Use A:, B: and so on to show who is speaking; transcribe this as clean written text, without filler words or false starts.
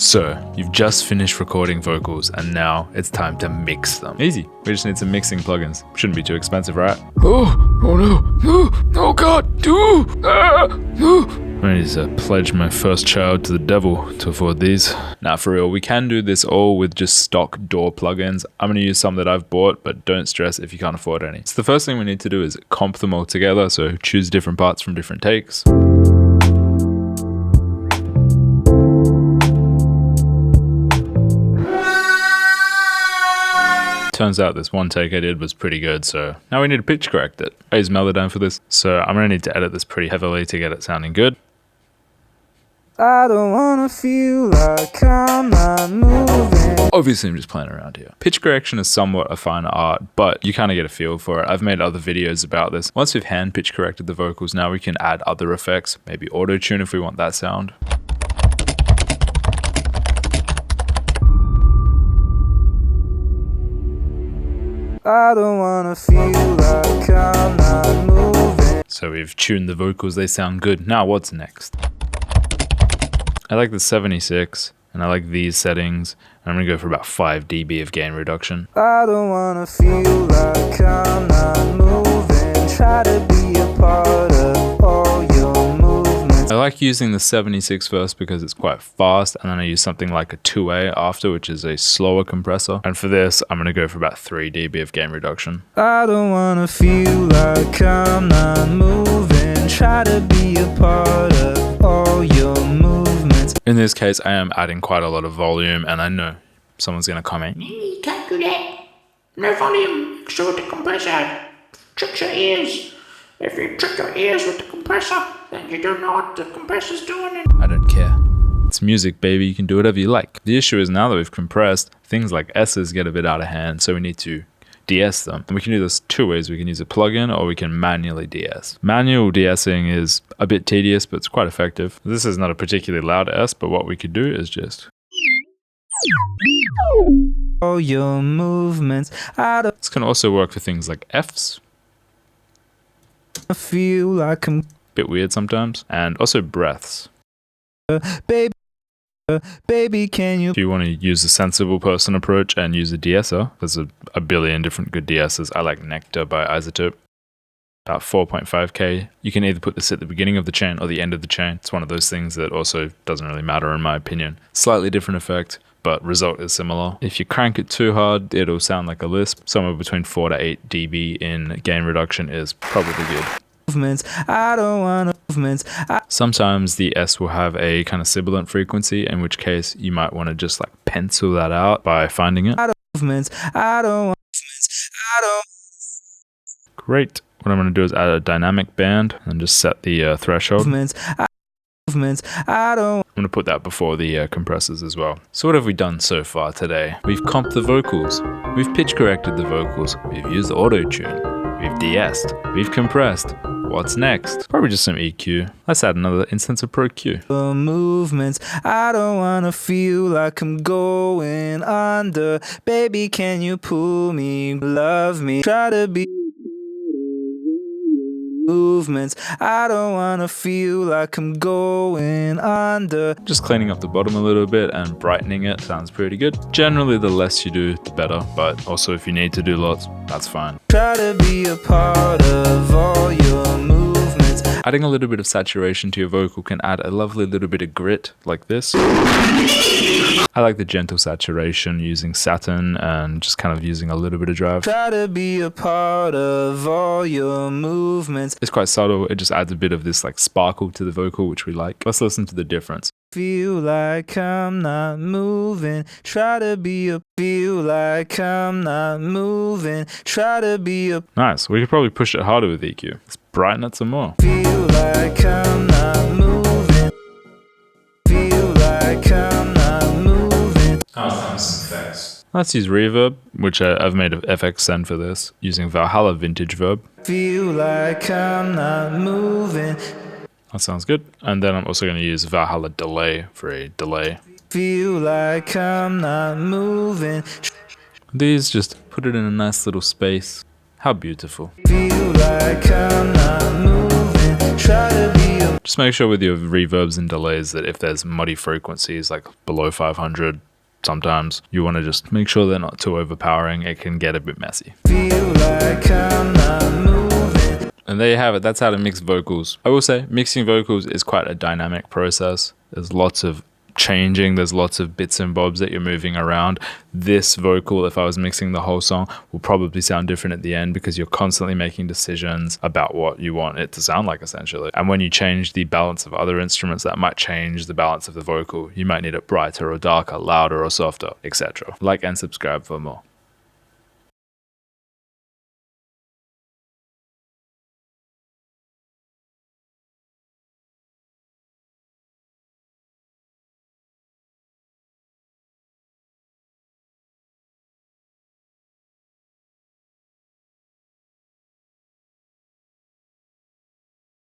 A: So, you've just finished recording vocals and now it's time to mix them. Easy. We just need some mixing plugins. Shouldn't be too expensive, right? Oh no, oh god, I need to pledge my first child to the devil to afford these. Now for real, we can do this all with just stock DAW plugins. I'm gonna use some that I've bought, but don't stress if you can't afford any. So the first thing we need to do is comp them all together, so choose different parts from different takes. Turns out this one take I did was pretty good, so now we need to pitch correct it. I use Melodyne for this, so I'm gonna need to edit this pretty heavily to get it sounding good.
B: I don't wanna feel like I'm not moving.
A: Obviously I'm just playing around here. Pitch correction is somewhat a fine art, but you kind of get a feel for it. I've made other videos about this. Once we've hand pitch corrected the vocals, now we can add other effects, maybe auto-tune if we want that sound.
B: I don't wanna feel like I'm not moving.
A: So we've tuned the vocals, they sound good. Now what's next? I like the 76 and I like these settings. I'm gonna go for about 5 dB of gain reduction.
B: I don't wanna feel like I'm not moving. Try to be a part of all your movements.
A: I like using the 76 first because it's quite fast, and then I use something like a 2A after, which is a slower compressor. And for this, I'm gonna go for about 3 dB of gain reduction.
B: I don't wanna feel like I'm not moving. Try to be a part of all your movements.
A: In this case, I am adding quite a lot of volume, and I know someone's gonna comment.
C: You can't do that. No volume. Make sure with the compressor. Trick your ears. If you trick your ears with the compressor, then you don't know what the compressor's doing.
A: I don't care. It's music, baby. You can do whatever you like. The issue is now that we've compressed, things like S's get a bit out of hand, so we need to DS them. And we can do this two ways. We can use a plugin or we can manually DS. Manual DSing is a bit tedious, but it's quite effective. This is not a particularly loud S, but what we could do is just...
B: All your movements. I don't
A: This can also work for things like Fs.
B: feel like I'm
A: Bit weird sometimes. And also breaths.
B: baby. Baby, can you
A: If you want to use the sensible person approach and use a DSer, there's a billion different good DSers. I like Nectar by Isotope. About 4.5K. You can either put this at the beginning of the chain or the end of the chain. It's one of those things that also doesn't really matter in my opinion. Slightly different effect, but result is similar. If you crank it too hard, it'll sound like a lisp. Somewhere between 4 to 8 dB in gain reduction is probably good.
B: movements? I don't want movements.
A: Sometimes the S will have a kind of sibilant frequency, in which case you might want to just like pencil that out by finding it.
B: Movements. I don't want movements. I don't.
A: Great. What I'm going to do is add a dynamic band and just set the threshold.
B: Movements. Movements. I don't.
A: I'm going to put that before the compressors as well. So what have we done so far today? We've comped the vocals. We've pitch corrected the vocals. We've used auto-tune. We've de-essed. We've compressed. What's next? Probably just some EQ. Let's add another instance of Pro Q.
B: Movements. I don't wanna feel like I'm going under. Baby, can you pull me, love me? Try to be movements. I don't wanna feel like I'm going under.
A: Just cleaning up the bottom a little bit and brightening it sounds pretty good. Generally, the less you do, the better. But also, if you need to do lots, that's fine.
B: Try to be a part of all your movements.
A: Adding a little bit of saturation to your vocal can add a lovely little bit of grit, like this. I like the gentle saturation using satin and just kind of using a little bit of drive.
B: Try to be a part of all your movements.
A: It's quite subtle. It just adds a bit of this like sparkle to the vocal, which we like. Let's listen to the difference.
B: Feel like I'm not moving. Try to be a. Feel like I'm not moving. Try to be a.
A: Nice. We could probably push it harder with EQ. Let's brighten it some more.
B: Feel like I'm not moving. Feel like I'm not moving.
A: Let's use Reverb, which I've made an FX send for this, using Valhalla Vintage Verb.
B: Feel like I'm not moving.
A: That sounds good. And then I'm also going to use Valhalla Delay for a delay.
B: Feel like I'm not moving.
A: These just put it in a nice little space. How beautiful.
B: Feel like I'm not moving. Try to be a
A: Just make sure with your reverbs and delays that if there's muddy frequencies like below 500, sometimes you want to just make sure they're not too overpowering. It can get a bit messy.
B: Feel like I'm not moving.
A: And there you have it. That's how to mix vocals. I will say mixing vocals is quite a dynamic process. There's lots of changing. There's lots of bits and bobs that you're moving around. This vocal, if I was mixing the whole song, will probably sound different at the end because you're constantly making decisions about what you want it to sound like, essentially. And when you change the balance of other instruments, that might change the balance of the vocal. You might need it brighter or darker, louder or softer, etc. Like and subscribe for more.